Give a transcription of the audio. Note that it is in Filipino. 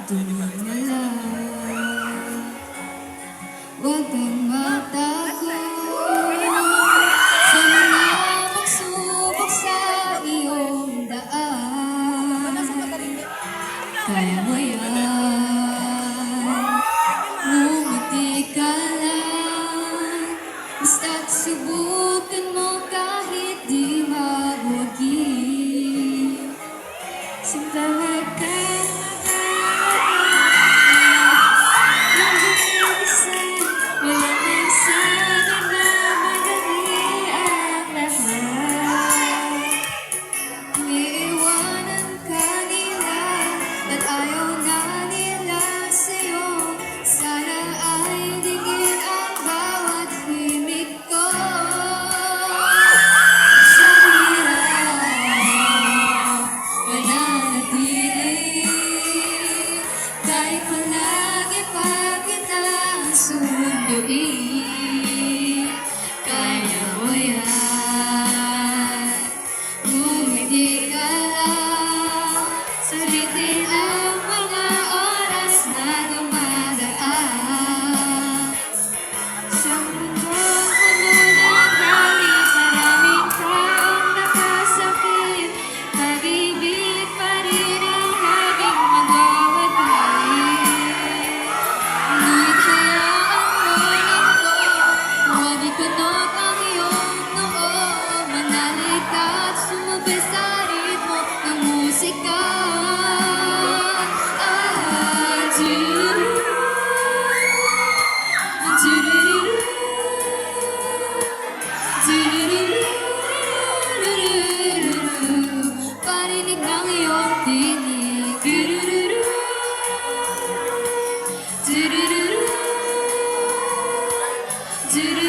Tuloy na lang. Huwag kang matakot sa mga pagsubok sa iyong daan. Kaya mo yan. Ngumiti ka lang. Basta't subukan mo kahit di mabugi. Simbahan ka. Kahit palagi pa kitang sunduin, kaya mo yan. Ngumiti ka lang, sulitin ang mga oras na dumadaan. Sa mundong puno ng galit, maraming taong nakasakit. Pag-ibig pa rin ang laging magwawagi. Ngunit hayaan mo lang ko, huwag ikunot ang iyong noo. Manalik ka at sumabay sa ritmo ng musika. Parinig ang iyong tinig. Do